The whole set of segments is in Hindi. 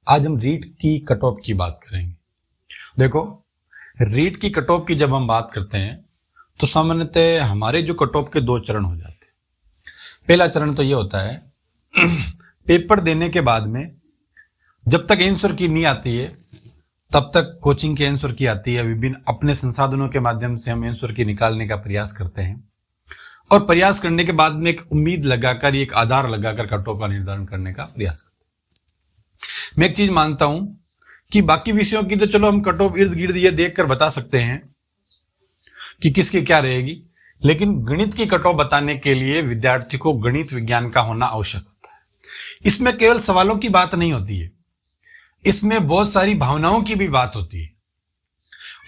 आज हम रीट की कट ऑफ की बात करेंगे। देखो, रीट की कट ऑफ की जब हम बात करते हैं तो सामान्यतः हमारे जो कट ऑफ के दो चरण हो जाते हैं। पहला चरण तो ये होता है पेपर देने के बाद में जब तक आंसर की नहीं आती है तब तक कोचिंग के आंसर की आती है। विभिन्न अपने संसाधनों के माध्यम से हम आंसर की निकालने का प्रयास करते हैं और प्रयास करने के बाद में एक उम्मीद लगाकर, एक आधार लगाकर कट ऑफ का निर्धारण करने का प्रयास करते हैं। मैं एक चीज मानता हूं कि बाकी विषयों की तो चलो हम कट ऑफ इर्द गिर्द ये देखकर बता सकते हैं कि किसकी क्या रहेगी, लेकिन गणित की कट ऑफ बताने के लिए विद्यार्थी को गणित विज्ञान का होना आवश्यक होता है। इसमें केवल सवालों की बात नहीं होती है, इसमें बहुत सारी भावनाओं की भी बात होती है।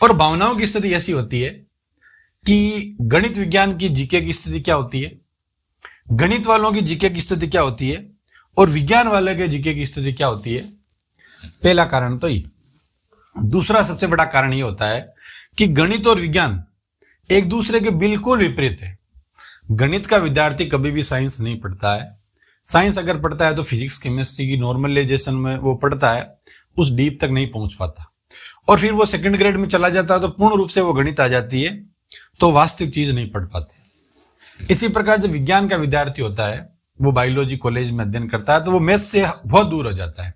और भावनाओं की स्थिति ऐसी होती है कि गणित विज्ञान की जीके की स्थिति क्या होती है, गणित वालों की जीके की स्थिति क्या होती है और विज्ञान वाले के जीके की स्थिति क्या होती है। पहला कारण तो ये। दूसरा सबसे बड़ा कारण ये होता है कि गणित और विज्ञान एक दूसरे के बिल्कुल विपरीत है। गणित का विद्यार्थी कभी भी साइंस नहीं पढ़ता है। साइंस अगर पढ़ता है तो फिजिक्स केमिस्ट्री की नॉर्मलाइजेशन में वो पढ़ता है, उस डीप तक नहीं पहुंच पाता और फिर वो सेकंड ग्रेड में चला जाता है तो पूर्ण रूप से वो गणित आ जाती है तो वास्तविक चीज नहीं पढ़ पाते। इसी प्रकार जब विज्ञान का विद्यार्थी होता है, वो बायोलॉजी कॉलेज में अध्ययन करता है तो वो मैथ से बहुत दूर हो जाता है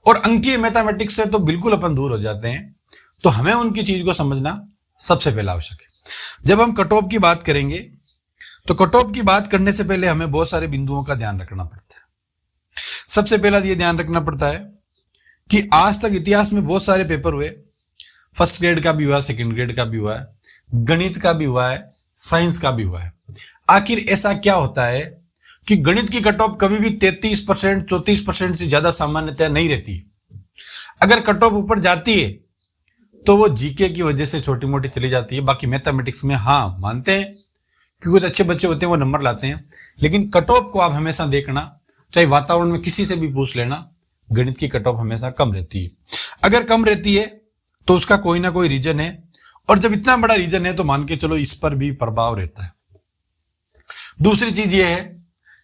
और अंकीय मैथमेटिक्स से तो बिल्कुल अपन दूर हो जाते हैं। तो हमें उनकी चीज को समझना सबसे पहला आवश्यक है। जब हम कट ऑफ की बात करेंगे तो कट ऑफ की बात करने से पहले हमें बहुत सारे बिंदुओं का ध्यान रखना पड़ता है। सबसे पहला ये ध्यान रखना पड़ता है कि आज तक इतिहास में बहुत सारे पेपर हुए, फर्स्ट ग्रेड का भी हुआ, सेकंड ग्रेड का भी हुआ है, गणित का भी हुआ है, साइंस का भी हुआ है। आखिर ऐसा क्या होता है कि गणित की कट ऑफ कभी भी 33%, 34% से ज्यादा सामान्यतः नहीं रहती। अगर कट ऑफ ऊपर जाती है तो वो जीके की वजह से छोटी मोटी चली जाती है। बाकी मैथमेटिक्स में हाँ मानते हैं कि कुछ अच्छे बच्चे होते हैं वो नंबर लाते हैं, लेकिन कट ऑफ को आप हमेशा देखना, चाहे वातावरण में किसी से भी पूछ लेना, गणित की कट ऑफ हमेशा कम रहती है। अगर कम रहती है तो उसका कोई ना कोई रीजन है और जब इतना बड़ा रीजन है तो मान के चलो इस पर भी प्रभाव रहता है। दूसरी चीज ये है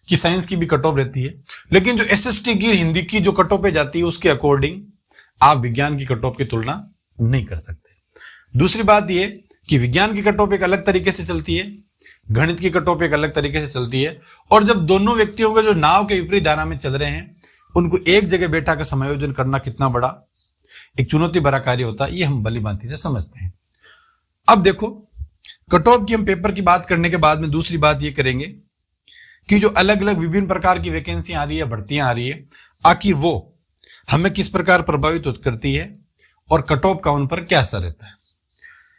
कि साइंस की भी कट ऑफ रहती है, लेकिन जो एसएसटी की हिंदी की जो कट ऑफ पे जाती है उसके अकॉर्डिंग आप विज्ञान की कट ऑफ की तुलना नहीं कर सकते। दूसरी बात ये कि विज्ञान की कट ऑफ एक अलग तरीके से चलती है, गणित की कट ऑफ एक अलग तरीके से चलती है और जब दोनों व्यक्तियों के जो नाव के विपरीत धारा में चल रहे हैं उनको एक जगह बैठा कर समायोजन करना कितना बड़ा एक चुनौती भरा कार्य होता है, ये हम भली भांति से समझते हैं। अब देखो, कट ऑफ की हम पेपर की बात करने के बाद में दूसरी बात ये करेंगे कि जो अलग अलग विभिन्न प्रकार की वैकेंसी आ रही है, भर्तियां आ रही है, आखिर वो हमें किस प्रकार प्रभावित करती है और कट ऑफ का उन पर क्या असर रहता है।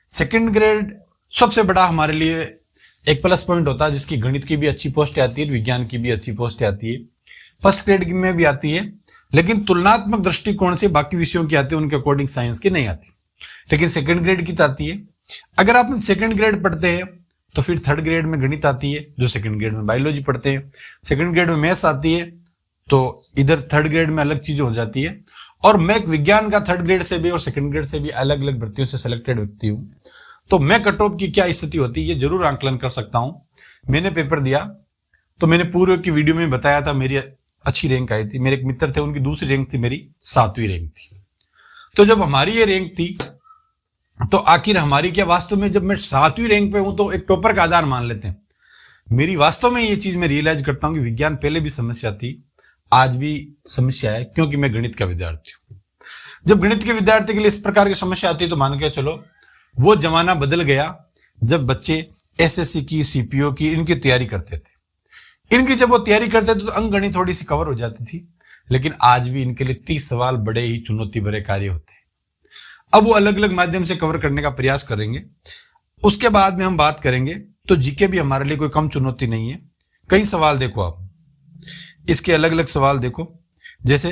सेकंड ग्रेड सबसे बड़ा हमारे लिए एक प्लस पॉइंट होता है, जिसकी गणित की भी अच्छी पोस्ट आती है, विज्ञान की भी अच्छी पोस्ट आती है, फर्स्ट ग्रेड में भी आती है, लेकिन तुलनात्मक दृष्टिकोण से बाकी विषयों की आती है, उनके अकॉर्डिंग साइंस की नहीं आती, लेकिन सेकंड ग्रेड की आती है। अगर आप सेकंड ग्रेड पढ़ते हैं तो फिर थर्ड ग्रेड में गणित आती है, जो सेकंड ग्रेड में बायोलॉजी पढ़ते हैं, सेकंड ग्रेड में मैथ्स आती है, तो इधर थर्ड ग्रेड में अलग चीजें हो जाती है। और मैं विज्ञान का थर्ड ग्रेड से भी और सेकंड ग्रेड से भी अलग अलग भर्तियों से सिलेक्टेड व्यक्ति हूं, तो मैं कट ऑफ की क्या स्थिति होती है ये जरूर आंकलन कर सकता हूं। मैंने पेपर दिया तो मैंने पूर्व की वीडियो में बताया था मेरी अच्छी रैंक आई थी। मेरे एक मित्र थे, उनकी दूसरी रैंक थी, मेरी 7वीं रैंक थी। तो जब हमारी ये रैंक थी तो आखिर हमारी क्या, वास्तव में जब मैं 7वीं रैंक पे हूं तो एक टॉपर का आधार मान लेते हैं। मेरी वास्तव में ये चीज मैं रियलाइज करता हूं कि विज्ञान पहले भी समस्या थी, आज भी समस्या है, क्योंकि मैं गणित का विद्यार्थी हूं। जब गणित के विद्यार्थी के लिए इस प्रकार की समस्या आती है तो मान के चलो वो जमाना बदल गया जब बच्चे एसएससी की, सीपीओ की, इनकी तैयारी करते थे। इनकी जब वो तैयारी करते थे तो अंकगणित थोड़ी सी कवर हो जाती थी, लेकिन आज भी इनके लिए 30 सवाल बड़े ही चुनौती भरे कार्य होते हैं। अब वो अलग अलग माध्यम से कवर करने का प्रयास करेंगे। उसके बाद में हम बात करेंगे तो जीके भी हमारे लिए कोई कम चुनौती नहीं है। कई सवाल देखो आप, इसके अलग अलग सवाल देखो, जैसे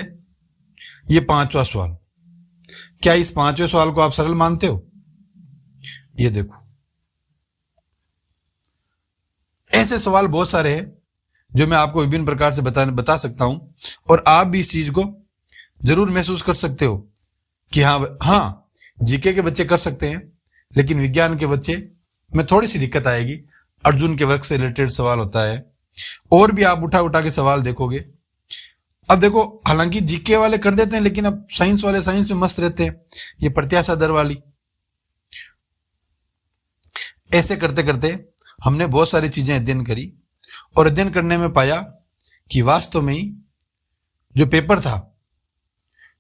ये 5वां सवाल, क्या इस 5वें सवाल को आप सरल मानते हो? ये देखो, ऐसे सवाल बहुत सारे हैं जो मैं आपको विभिन्न प्रकार से बता सकता हूं और आप भी इस चीज को जरूर महसूस कर सकते हो कि हाँ जीके के बच्चे कर सकते हैं, लेकिन विज्ञान के बच्चे में थोड़ी सी दिक्कत आएगी। अर्जुन के वर्क से रिलेटेड सवाल होता है, और भी आप उठा उठा के सवाल देखोगे। अब देखो, हालांकि जीके वाले कर देते हैं, लेकिन अब साइंस वाले साइंस में मस्त रहते हैं, ये प्रत्याशा दर वाली। ऐसे करते करते हमने बहुत सारी चीजें अध्ययन करी और अध्ययन करने में पाया कि वास्तव में ही जो पेपर था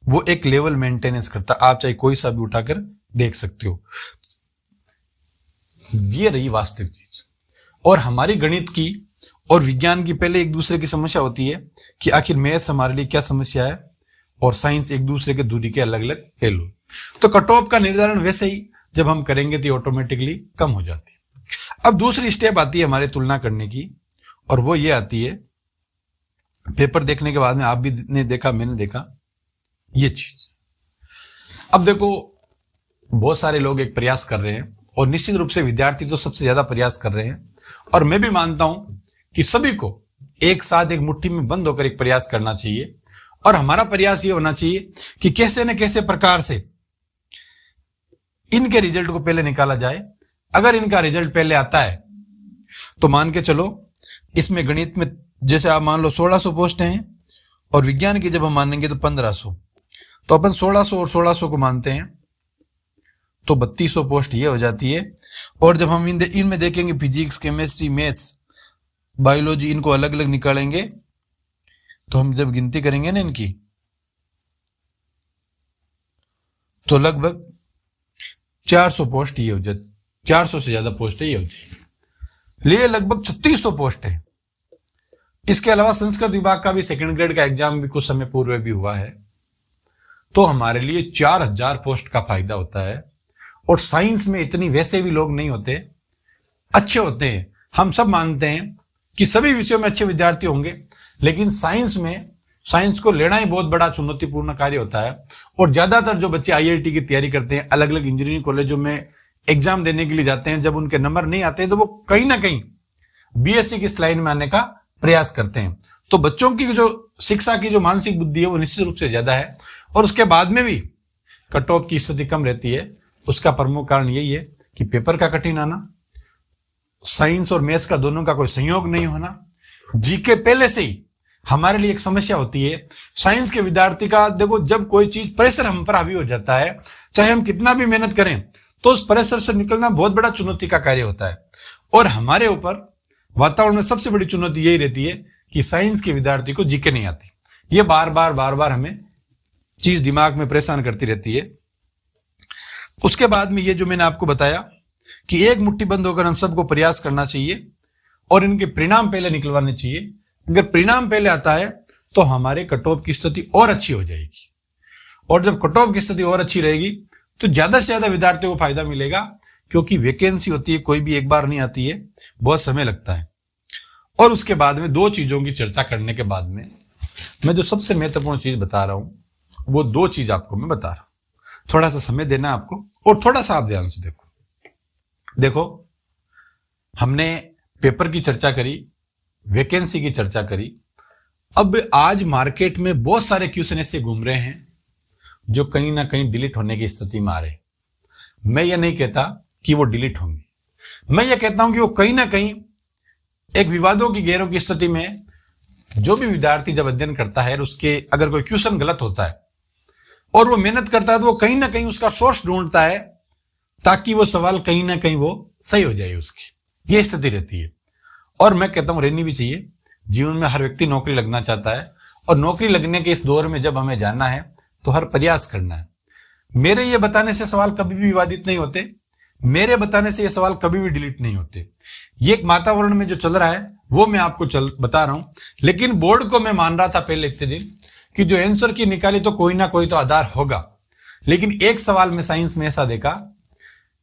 वो एक लेवल मेंटेनेंस करता। आप चाहे कोई सा भी उठाकर देख सकते हो। ये रही वास्तविक चीज। और हमारी गणित की और विज्ञान की पहले एक दूसरे की समस्या होती है कि आखिर मैथ्स हमारे लिए क्या समस्या है, और साइंस एक दूसरे के दूरी के अलग अलग पहलू। तो कट ऑफ का निर्धारण वैसे ही जब हम करेंगे तो ऑटोमेटिकली कम हो जाती है। अब दूसरी स्टेप आती है हमारे तुलना करने की, और वो ये आती है, पेपर देखने के बाद में आप भी ने देखा, मैंने देखा, ये चीज। अब देखो, बहुत सारे लोग एक प्रयास कर रहे हैं, और निश्चित रूप से विद्यार्थी तो सबसे ज्यादा प्रयास कर रहे हैं, और मैं भी मानता हूं कि सभी को एक साथ एक मुट्ठी में बंद होकर एक प्रयास करना चाहिए। और हमारा प्रयास ये होना चाहिए कि कैसे न कैसे प्रकार से इनके रिजल्ट को पहले निकाला जाए। अगर इनका रिजल्ट पहले आता है तो मान के चलो, इसमें गणित में जैसे आप मान लो 1600 पोस्ट हैं, और विज्ञान की जब हम मानेंगे तो 1500, तो अपन 1600 और 1600 को मानते हैं तो 3200 पोस्ट ये हो जाती है। और जब हम इनमें देखेंगे फिजिक्स, केमिस्ट्री, मैथ्स, बायोलॉजी, इनको अलग अलग निकालेंगे, तो हम जब गिनती करेंगे ना इनकी, तो लगभग 400 पोस्ट ये हो जाती, 400 से ज्यादा पोस्ट ये होती है। लिए लगभग 3600 पोस्ट है। इसके अलावा संस्कृत विभाग का भी सेकंड ग्रेड का एग्जाम भी कुछ समय पूर्व भी हुआ है, तो हमारे लिए 4000 पोस्ट का फायदा होता है। और साइंस में इतनी वैसे भी लोग नहीं होते, अच्छे होते हैं। हम सब मानते हैं कि सभी विषयों में अच्छे विद्यार्थी होंगे, लेकिन साइंस में साइंस को लेना ही बहुत बड़ा चुनौतीपूर्ण कार्य होता है। और ज्यादातर जो बच्चे आईआईटी की तैयारी करते हैं, अलग अलग इंजीनियरिंग कॉलेजों में एग्जाम देने के लिए जाते हैं, जब उनके नंबर नहीं आते तो वो कहीं ना कहीं बीएससी की लाइन में आने का प्रयास करते हैं। तो बच्चों की जो शिक्षा की जो मानसिक बुद्धि है वो निश्चित रूप से ज्यादा है, और उसके बाद में भी कट ऑफ की स्थिति कम रहती है। उसका प्रमुख कारण यही है कि पेपर का कठिन आना, साइंस और मैथ्स का दोनों का कोई संयोग नहीं होना, जीके पहले से ही हमारे लिए एक समस्या होती है। साइंस के विद्यार्थी का देखो, जब कोई चीज प्रेशर हम पर हावी हो जाता है, चाहे हम कितना भी मेहनत करें, तो उस प्रेशर से निकलना बहुत बड़ा चुनौती का कार्य होता है। और हमारे ऊपर वातावरण में सबसे बड़ी चुनौती यही रहती है कि साइंस के विद्यार्थी को जीके नहीं आती। ये बार बार हमें चीज दिमाग में परेशान करती रहती है। उसके बाद में ये जो मैंने आपको बताया कि एक मुट्ठी बंद होकर हम सबको प्रयास करना चाहिए और इनके परिणाम पहले निकलवाने चाहिए। अगर परिणाम पहले आता है तो हमारे कट ऑफ की स्थिति और अच्छी हो जाएगी, और जब कट ऑफ की स्थिति और अच्छी रहेगी तो ज्यादा से ज्यादा विद्यार्थियों को फायदा मिलेगा, क्योंकि वैकेंसी होती है, कोई भी एक बार नहीं आती है, बहुत समय लगता है। और उसके बाद में दो चीजों की चर्चा करने के बाद में मैं जो सबसे महत्वपूर्ण चीज बता रहा हूं वो दो चीज आपको मैं बता रहा हूं। थोड़ा सा समय देना आपको, और थोड़ा सा आप ध्यान से देखो, हमने पेपर की चर्चा करी, वैकेंसी की चर्चा करी। अब आज मार्केट में बहुत सारे क्वेश्चन ऐसे घूम रहे हैं जो कहीं ना कहीं डिलीट होने की स्थिति में आ रहे। मैं ये नहीं कहता कि वो डिलीट होंगे, मैं ये कहता हूं कि वो कहीं ना कहीं एक विवादों की घेरों की स्थिति में जो भी विद्यार्थी जब अध्ययन करता है, उसके अगर कोई क्वेश्चन गलत होता है और वो मेहनत करता है, तो वो कहीं ना कहीं उसका सोर्स ढूंढता है ताकि वो सवाल कहीं ना कहीं वो सही हो जाए उसकी। ये स्थिति रहती है, और मैं कहता हूं रहनी भी चाहिए। जीवन में हर व्यक्ति नौकरी लगना चाहता है, और नौकरी लगने के इस दौर में जब हमें जाना है तो हर प्रयास करना है। मेरे ये बताने से सवाल कभी भी विवादित नहीं होते, मेरे बताने से ये सवाल कभी भी डिलीट नहीं होते। ये एक वातावरण में जो चल रहा है वो मैं आपको बता रहा हूं। लेकिन बोर्ड को मैं मान रहा था पहले इतने दिन कि जो आंसर की निकाली तो कोई ना कोई तो आधार होगा, लेकिन एक सवाल में साइंस में ऐसा देखा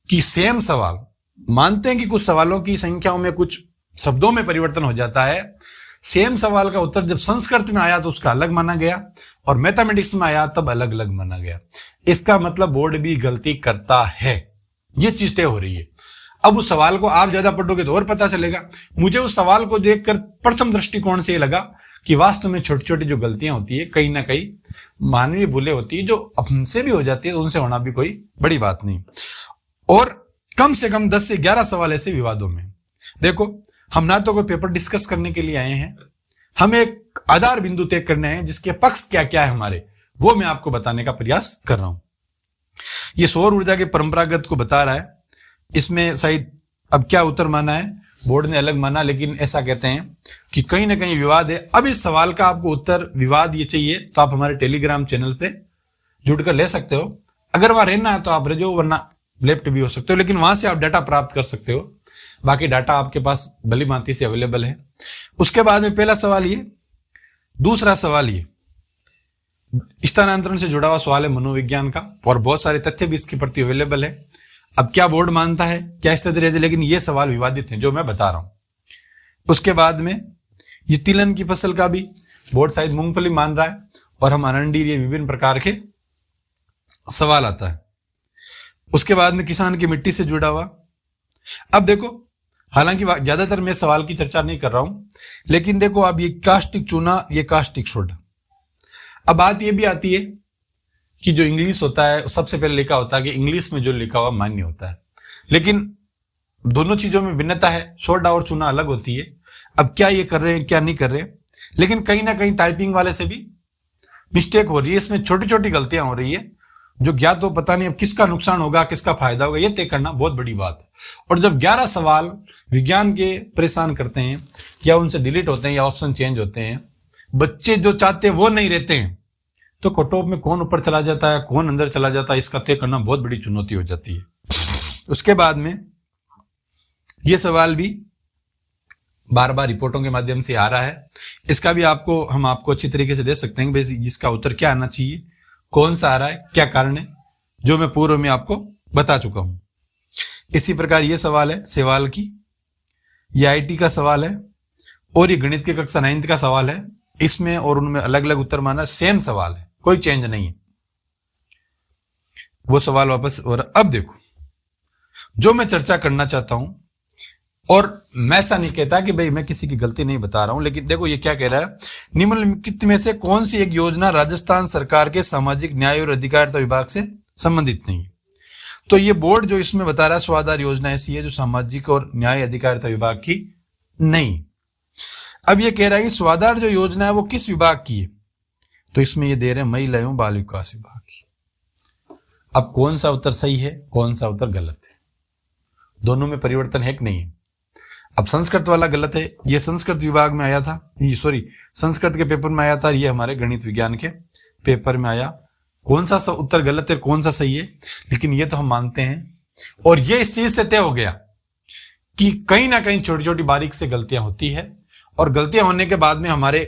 कि सेम सवाल, मानते हैं कि कुछ सवालों की संख्याओं में कुछ शब्दों में परिवर्तन हो जाता है, सेम सवाल का उत्तर जब संस्कृत में आया तो उसका अलग माना गया, और मैथमेटिक्स में आया तब अलग अलग माना गया। इसका मतलब बोर्ड भी गलती करता है, ये चीज तय हो रही है। अब उस सवाल को आप ज्यादा पढ़ोगे तो और पता चलेगा। मुझे उस सवाल को देखकर प्रथम दृष्टिकोण से ये लगा कि वास्तव में छोटी छोटी जो गलतियां होती है, कहीं ना कहीं मानवीय भूलें होती है, जो हमसे भी हो जाती है, तो उनसे होना भी कोई बड़ी बात नहीं। और कम से कम 10 से 11 सवाल ऐसे विवादों में। देखो, हम ना तो कोई पेपर डिस्कस करने के लिए आए हैं, हमें एक आधार बिंदु तय करने हैं जिसके पक्ष क्या क्या है हमारे, वो मैं आपको बताने का प्रयास कर रहा हूं। ये सौर ऊर्जा के परंपरागत को बता रहा है। इसमें शायद अब क्या उत्तर माना है, बोर्ड ने अलग माना, लेकिन ऐसा कहते हैं कि कहीं ना कहीं विवाद है। अब इस सवाल का आपको उत्तर विवाद ये चाहिए तो आप हमारे टेलीग्राम चैनल पे जुड़कर ले सकते हो। अगर वहां रहना है तो आप रह जाओ, वरना लेफ्ट भी हो सकते हो, लेकिन वहां से आप डाटा प्राप्त कर सकते हो। बाकी डाटा आपके पास भली भांति से अवेलेबल है। उसके बाद में पहला सवाल ये, दूसरा सवाल ये स्थानांतरण से जुड़ा हुआ सवाल है मनोविज्ञान का, और बहुत सारे तथ्य भी इसके प्रति अवेलेबल है। अब क्या बोर्ड मानता है, क्या स्थिति रहती है, लेकिन ये सवाल विवादित है जो मैं बता रहा हूं। उसके बाद में ये तिलहन की फसल का भी बोर्ड शायद मूंगफली मान रहा है, और हम अरंडी, ये विभिन्न प्रकार के सवाल आता है। उसके बाद में किसान की मिट्टी से जुड़ा हुआ। अब देखो, हालांकि ज्यादातर मैं सवाल की चर्चा नहीं कर रहा हूं, लेकिन देखो अब ये कास्टिक चूना, ये कास्टिक सोडा। अब बात ये भी आती है कि जो इंग्लिश होता है सबसे पहले लिखा होता है कि इंग्लिश में जो लिखा हुआ मान्य होता है, लेकिन दोनों चीजों में भिन्नता है, सोडा और चूना अलग होती है। अब क्या ये कर रहे हैं क्या नहीं कर रहे हैं, लेकिन कहीं ना कहीं टाइपिंग वाले से भी मिस्टेक हो रही है, इसमें छोटी छोटी गलतियां हो रही है जो ज्ञात तो पता नहीं अब किसका नुकसान होगा किसका फायदा होगा, ये तय करना बहुत बड़ी बात है। और जब 11 सवाल विज्ञान के परेशान करते हैं या उनसे डिलीट होते हैं या ऑप्शन चेंज होते हैं, बच्चे जो चाहते हैं वो नहीं रहते हैं, तो कट ऑफ में कौन ऊपर चला जाता है कौन अंदर चला जाता है, इसका तय करना बहुत बड़ी चुनौती हो जाती है। उसके बाद में ये सवाल भी बार बार रिपोर्टों के माध्यम से आ रहा है, इसका भी हम आपको अच्छी तरीके से दे सकते हैं भाई इसका उत्तर क्या आना चाहिए, कौन सा आ रहा है, क्या कारण है, जो मैं पूर्व में आपको बता चुका हूं। इसी प्रकार ये सवाल है सेवाल की, ये आईटी का सवाल है, और ये गणित के कक्षा 9 का सवाल है। इसमें और उनमें अलग अलग उत्तर माना, सेम सवाल है, कोई चेंज नहीं है, वो सवाल वापस। और अब देखो जो मैं चर्चा करना चाहता हूं, और मैं ऐसा नहीं कहता कि भाई मैं किसी की गलती नहीं बता रहा हूं, लेकिन देखो ये क्या कह रहा है, निम्नलिखित में से कौन सी एक योजना राजस्थान सरकार के सामाजिक न्याय और अधिकारिता विभाग से संबंधित नहीं है। तो ये बोर्ड जो इसमें बता रहा है स्वाधार योजना ऐसी है जो सामाजिक और न्याय अधिकारिता विभाग की नहीं। अब ये कह रहा है कि स्वाधार जो योजना है वो किस विभाग की है, तो इसमें ये दे रहे हैं महिला एवं बाल विकास विभाग की। अब कौन सा उत्तर सही है कौन सा उत्तर गलत है, दोनों में परिवर्तन है कि नहीं है। अब संस्कृत वाला गलत है, ये संस्कृत विभाग में आया था, ये सॉरी संस्कृत के पेपर में आया था, ये हमारे गणित विज्ञान के पेपर में आया। कौन सा उत्तर गलत है कौन सा सही है, लेकिन ये तो हम मानते हैं, और ये इस चीज से तय हो गया कि कहीं ना कहीं छोटी छोटी बारीक से गलतियां होती है, और गलतियां होने के बाद में हमारे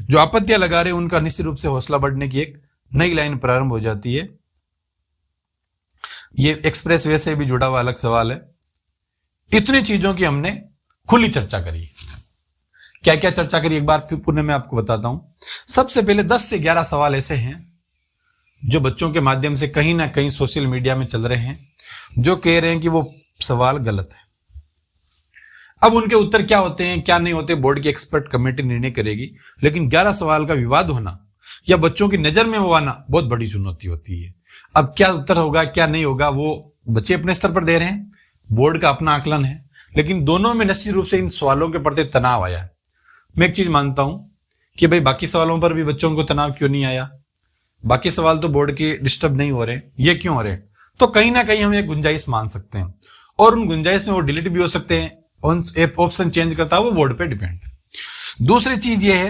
जो आपत्तियां लगा रहे हैं उनका निश्चित रूप से हौसला बढ़ने की एक नई लाइन प्रारंभ हो जाती है। ये एक्सप्रेस वे से भी जुड़ा हुआ अलग सवाल है। इतनी चीजों की हमने खुली चर्चा करी। क्या क्या चर्चा करी एक बार फिर पुनः मैं आपको बताता हूं। सबसे पहले 10 से 11 सवाल ऐसे हैं जो बच्चों के माध्यम से कहीं ना कहीं सोशल मीडिया में चल रहे हैं, जो कह रहे हैं कि वो सवाल गलत है। अब उनके उत्तर क्या होते हैं क्या नहीं होते बोर्ड की एक्सपर्ट कमेटी निर्णय करेगी, लेकिन 11 सवाल का विवाद होना या बच्चों की नजर में वो आना बहुत बड़ी चुनौती होती है। अब क्या उत्तर होगा क्या नहीं होगा वो बच्चे अपने स्तर पर दे रहे हैं, बोर्ड का अपना आकलन है, लेकिन दोनों में निश्चित रूप से इन सवालों के प्रति तनाव आया है। मैं एक चीज मानता हूं कि भाई बाकी सवालों पर भी बच्चों को तनाव क्यों नहीं आया, बाकी सवाल तो बोर्ड के डिस्टर्ब नहीं हो रहे, ये क्यों हो रहे, तो कहीं ना कहीं हम एक गुंजाइश मान सकते हैं, और उन गुंजाइश में वो डिलीट भी हो सकते हैं, ऑप्शन चेंज करता है वो बोर्ड पे डिपेंड। दूसरी चीज ये है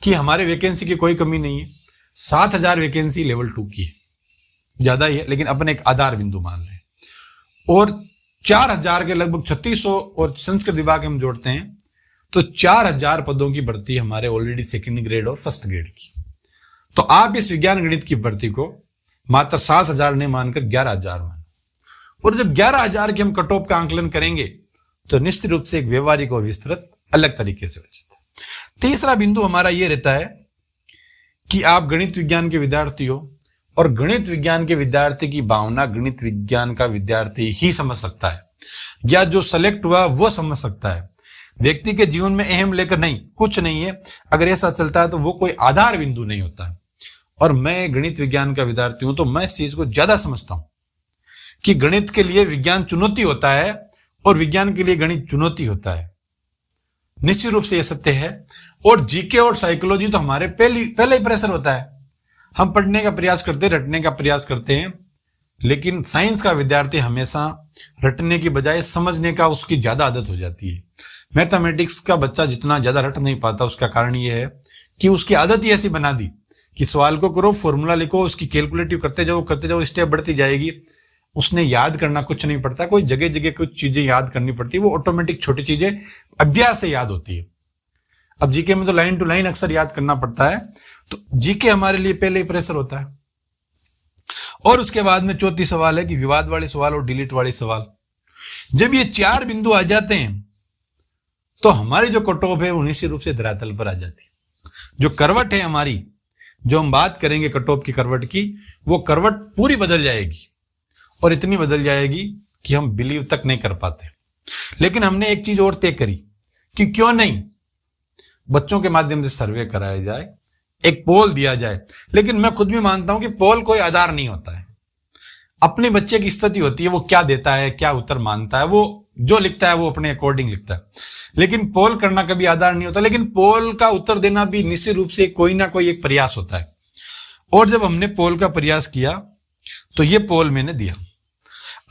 कि हमारे वैकेंसी की कोई कमी नहीं है, 7000 वैकेंसी लेवल 2 की है, ज्यादा ही है लेकिन अपन एक आधार बिंदु मान रहे हैं, और 4000 के लगभग 3600 और संस्कृत विभाग हम जोड़ते हैं तो 4000 पदों की भर्ती हमारे ऑलरेडी सेकंड ग्रेड और फर्स्ट ग्रेड की। तो आप इस विज्ञान गणित की भर्ती को मात्र 7000 नहीं मानकर 11000 मान, और जब 11000 के हम कट ऑफ का आंकलन करेंगे तो निश्चित रूप से एक व्यवहारिक और विस्तृत अलग तरीके से हो जाता है। तीसरा बिंदु हमारा यह रहता है कि आप गणित विज्ञान के विद्यार्थी हो, और गणित विज्ञान के विद्यार्थी की भावना गणित विज्ञान का विद्यार्थी ही समझ सकता है, या जो सेलेक्ट हुआ वो समझ सकता है। व्यक्ति के जीवन में अहम लेकर नहीं, कुछ नहीं है। अगर ऐसा चलता है तो वो कोई आधार बिंदु नहीं होता है। और मैं गणित विज्ञान का विद्यार्थी हूं तो मैं इस चीज को ज्यादा समझता हूं कि गणित के लिए विज्ञान चुनौती होता है और विज्ञान के लिए गणित चुनौती होता है। निश्चित रूप से यह सत्य है और जीके और साइकोलॉजी तो हमारे पहले ही प्रेशर होता है। हम पढ़ने का प्रयास करते हैं, रटने का प्रयास करते हैं, लेकिन साइंस का विद्यार्थी हमेशा रटने की बजाय समझने का उसकी ज्यादा आदत हो जाती है। मैथमेटिक्स का बच्चा जितना ज्यादा रट नहीं पाता, उसका कारण यह है कि उसकी आदत ही ऐसी बना दी कि सवाल को करो, फॉर्मूला लिखो, उसकी कैलकुलेटिव करते जाओ, स्टेप बढ़ती जाएगी। उसने याद करना कुछ नहीं पड़ता, कोई जगह जगह कुछ चीजें याद करनी पड़ती है, वो ऑटोमेटिक छोटी चीजें अभ्यास से याद होती है। अब जीके में तो लाइन टू लाइन अक्सर याद करना पड़ता है, तो जीके हमारे लिए पहले ही प्रेशर होता है। और उसके बाद में चौथी सवाल है कि विवाद वाले सवाल और डिलीट वाले सवाल। जब ये 4 बिंदु आ जाते हैं तो हमारी जो कट ऑफ है वो निश्चित रूप से धरातल पर आ जाती है। जो करवट है हमारी, जो हम बात करेंगे कट ऑफ की करवट की, वो करवट पूरी बदल जाएगी, और इतनी बदल जाएगी कि हम बिलीव तक नहीं कर पाते। लेकिन हमने एक चीज और तय करी कि क्यों नहीं बच्चों के माध्यम से सर्वे कराया जाए, एक पोल दिया जाए। लेकिन मैं खुद भी मानता हूं कि पोल कोई आधार नहीं होता है। अपने बच्चे की स्थिति होती है, वो क्या देता है, क्या उत्तर मानता है, वो जो लिखता है वो अपने अकॉर्डिंग लिखता है। लेकिन पोल करना कभी आधार नहीं होता। लेकिन पोल का उत्तर देना भी निश्चित रूप से कोई ना कोई एक प्रयास होता है। और जब हमने पोल का प्रयास किया तो ये पोल मैंने दिया।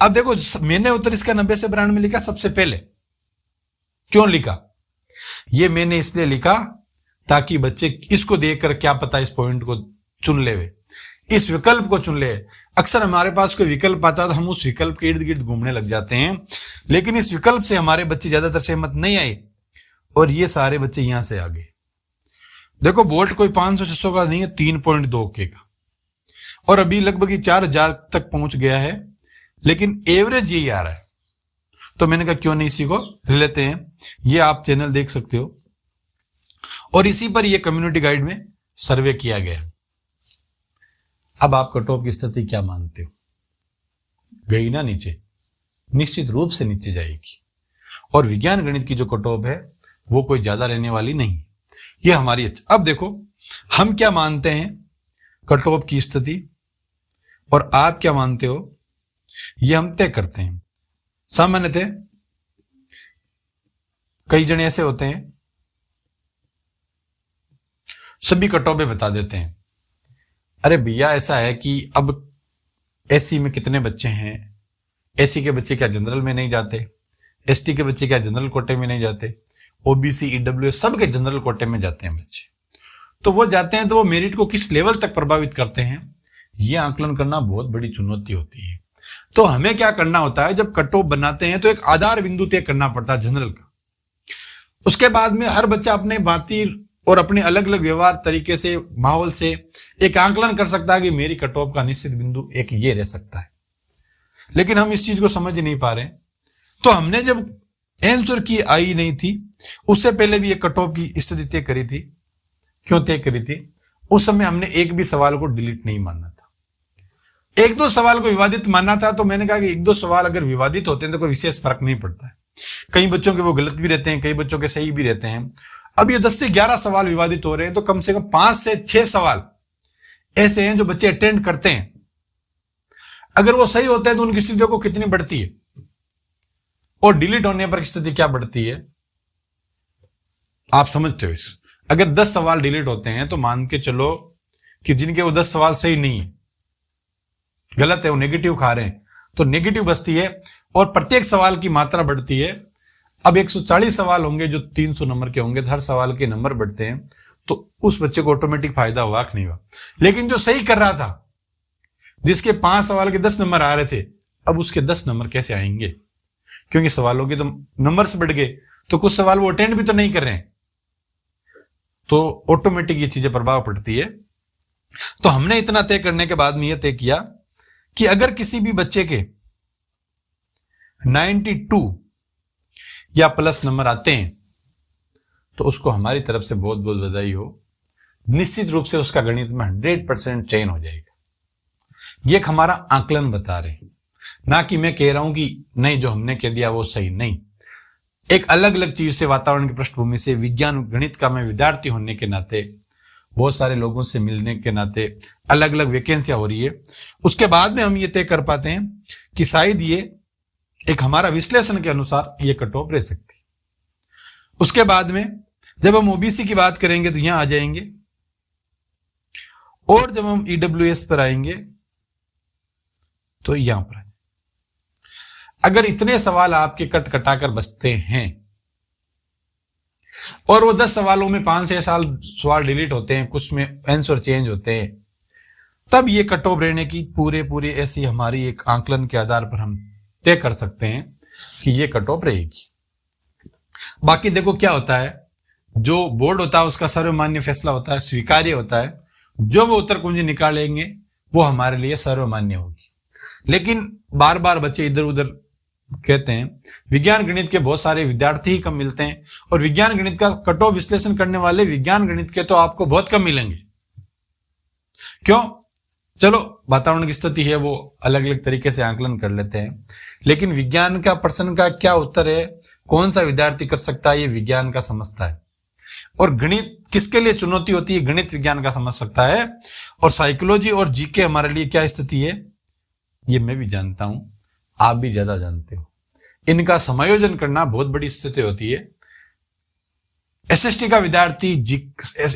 अब देखो, मैंने उत्तर इसका 90 से 92 में लिखा सबसे पहले। क्यों लिखा? ये मैंने इसलिए लिखा ताकि बच्चे इसको देखकर क्या पता इस पॉइंट को चुन ले, इस विकल्प को चुन ले। अक्सर हमारे पास कोई विकल्प आता है तो हम उस विकल्प के इर्द गिर्द घूमने लग जाते हैं, लेकिन इस विकल्प से हमारे बच्चे ज्यादातर सहमत नहीं आए और ये सारे बच्चे यहां से आ गए। देखो, बोल्ट कोई 500-600 का नहीं है, 3.2 के का, और अभी लगभग 4000 तक पहुंच गया है, लेकिन एवरेज यही आ रहा है। तो मैंने कहा क्यों नहीं इसी को ले लेते हैं। ये आप चैनल देख सकते हो, और इसी पर यह कम्युनिटी गाइड में सर्वे किया गया। अब आप कट ऑफ की स्थिति क्या मानते हो? गई ना नीचे? निश्चित रूप से नीचे जाएगी। और विज्ञान गणित की जो कट ऑफ है वो कोई ज्यादा रहने वाली नहीं। ये हमारी अब देखो, हम क्या मानते हैं कट ऑफ की स्थिति, और आप क्या मानते हो, ये हम तय करते हैं। सामान्यतः कई जने ऐसे होते हैं, सभी कट ऑफ बता देते हैं। अरे भैया, ऐसा है कि अब एससी में कितने बच्चे हैं, एससी के बच्चे क्या जनरल में नहीं जाते, एसटी के बच्चे क्या जनरल कोटे में नहीं जाते, ओबीसी ईडब्ल्यूएस सब के जनरल कोटे में जाते हैं बच्चे। तो वो जाते हैं तो वो मेरिट को किस लेवल तक प्रभावित करते हैं, ये आकलन करना बहुत बड़ी चुनौती होती है। तो हमें क्या करना होता है, जब कट ऑफ बनाते हैं तो एक आधार बिंदु तय करना पड़ता है जनरल का। उसके बाद में हर बच्चा अपने भांति और अपने अलग अलग व्यवहार तरीके से, माहौल से एक आकलन कर सकता है कि मेरी कट ऑफ का निश्चित बिंदु एक ये रह सकता है। लेकिन हम इस चीज को समझ नहीं पा रहे। तो हमने जब आंसर की आई नहीं थी, उससे पहले भी एक कट ऑफ की स्थिति तय करी थी। क्यों तय करी थी? उस समय हमने एक भी सवाल को डिलीट नहीं मानना था, 1-2 सवाल को विवादित मानना था। तो मैंने कहा कि 1-2 सवाल अगर विवादित होते हैं तो कोई विशेष फर्क नहीं पड़ता है। कई बच्चों के वो गलत भी रहते हैं, कई बच्चों के सही भी रहते हैं। अब ये 10 से 11 सवाल विवादित हो रहे हैं, तो कम से कम 5 से 6 सवाल ऐसे हैं जो बच्चे अटेंड करते हैं। अगर वो सही होते हैं तो उनकी स्थितियों को कितनी बढ़ती है, और डिलीट होने पर स्थिति क्या बढ़ती है, आप समझते हो इस। अगर 10 सवाल डिलीट होते हैं तो मान के चलो कि जिनके वो 10 सवाल सही नहीं है, गलत है, वो नेगेटिव खा रहे हैं, तो नेगेटिव बचती है और प्रत्येक सवाल की मात्रा बढ़ती है। अब 140 सवाल होंगे जो 300 नंबर के होंगे, तो हर सवाल के नंबर बढ़ते हैं, तो उस बच्चे को ऑटोमेटिक फायदा हुआ कि नहीं हुआ। लेकिन जो सही कर रहा था, जिसके 5 सवाल के 10 नंबर आ रहे थे, अब उसके 10 नंबर कैसे आएंगे? क्योंकि सवालों के तो नंबर से बढ़ गए, तो कुछ सवाल वो अटेंड भी तो नहीं कर रहे हैं, तो ऑटोमेटिक ये चीजें प्रभाव पड़ती है। तो हमने इतना तय करने के बाद में यह तय किया कि अगर किसी भी बच्चे के 92 या प्लस नंबर आते हैं तो उसको हमारी तरफ से बहुत बहुत बधाई हो। निश्चित रूप से उसका गणित में 100% चयन हो जाएगा। ये हमारा आकलन बता रहे हैं, ना कि मैं कह रहा हूं कि नहीं जो हमने कह दिया वो सही नहीं। एक अलग अलग चीज से, वातावरण की पृष्ठभूमि से, विज्ञान गणित का मैं विद्यार्थी होने के नाते, बहुत सारे लोगों से मिलने के नाते अलग अलग वैकेंसियां हो रही है। उसके बाद में हम ये तय कर पाते हैं कि शायद ये एक हमारा विश्लेषण के अनुसार ये कट ऑफ रह सकती। उसके बाद में जब हम ओबीसी की बात करेंगे तो यहां आ जाएंगे, और जब हम ईडब्ल्यूएस पर आएंगे तो यहां पर। अगर इतने सवाल आपके कट कटाकर बचते हैं और वो 10 सवालों में 5 से 6 सवाल डिलीट होते हैं, कुछ में आंसर चेंज होते हैं, तब ये कट ऑफ रहने की पूरे ऐसी हमारी एक आंकलन के आधार पर हम तय कर सकते हैं कि ये कट ऑफ रहेगी। बाकी देखो क्या होता है, जो बोर्ड होता है उसका सर्वमान्य फैसला होता है, स्वीकार्य होता है, जो वो उत्तर कुंजी निकालेंगे वो हमारे लिए सर्वमान्य होगी। लेकिन बार बार बच्चे इधर उधर कहते हैं, विज्ञान गणित के बहुत सारे विद्यार्थी ही कम मिलते हैं, और विज्ञान गणित का कट ऑफ विश्लेषण करने वाले विज्ञान गणित के तो आपको बहुत कम मिलेंगे। क्यों? चलो वातावरण की स्थिति है, वो अलग अलग तरीके से आंकलन कर लेते हैं, लेकिन विज्ञान का प्रश्न का क्या उत्तर है, कौन सा विद्यार्थी कर सकता है, ये विज्ञान का समझता है। और गणित किसके लिए चुनौती होती है, गणित विज्ञान का समझ सकता है। और साइकोलॉजी और जीके हमारे लिए क्या स्थिति है, ये मैं भी जानता हूं, आप भी ज्यादा जानते हो। इनका समायोजन करना बहुत बड़ी स्थिति होती है। एसएसटी का विद्यार्थी,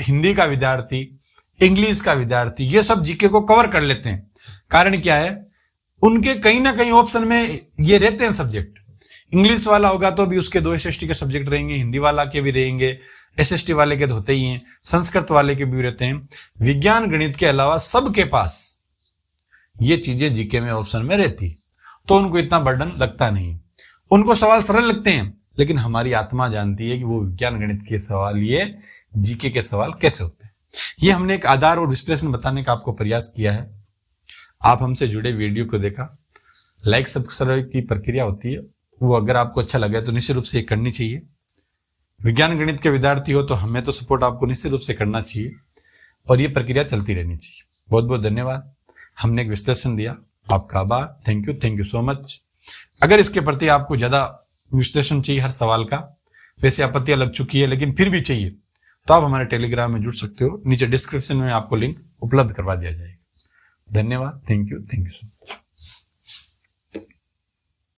हिंदी का विद्यार्थी, इंग्लिश का विद्यार्थी, ये सब जीके को कवर कर लेते हैं। कारण क्या है, उनके कहीं ना कहीं ऑप्शन में ये रहते हैं सब्जेक्ट। इंग्लिश वाला होगा तो भी उसके 2 एसएसटी के सब्जेक्ट रहेंगे, हिंदी वाला के भी रहेंगे, एसएसटी वाले के तो होते ही हैं, संस्कृत वाले के भी रहते हैं। विज्ञान गणित के अलावा सबके पास ये चीजें जीके में ऑप्शन में रहती, तो उनको इतना बर्डन लगता नहीं। उनको सवाल सरल लगते हैं, लेकिन हमारी आत्मा जानती है कि वो विज्ञान गणित के सवाल, ये जीके के सवाल कैसे होते हैं। ये हमने एक आधार और विश्लेषण बताने का आपको प्रयास किया है। आप हमसे जुड़े वीडियो को देखा, लाइक सब्सक्राइब की प्रक्रिया होती है, वो अगर आपको अच्छा लगे तो निश्चित रूप से करनी चाहिए। विज्ञान गणित के विद्यार्थी हो तो हमें तो सपोर्ट आपको निश्चित रूप से करना चाहिए, और ये प्रक्रिया चलती रहनी चाहिए। बहुत बहुत धन्यवाद, हमने एक विश्लेषण दिया, आपका आभार। Thank you so much. अगर इसके प्रति आपको ज्यादा विश्लेषण चाहिए हर सवाल का, वैसे आपत्तियां लग चुकी है लेकिन फिर भी चाहिए, तो आप हमारे टेलीग्राम में जुड़ सकते हो। नीचे डिस्क्रिप्शन में आपको लिंक उपलब्ध करवा दिया जाएगा। धन्यवाद, थैंक यू सो मच।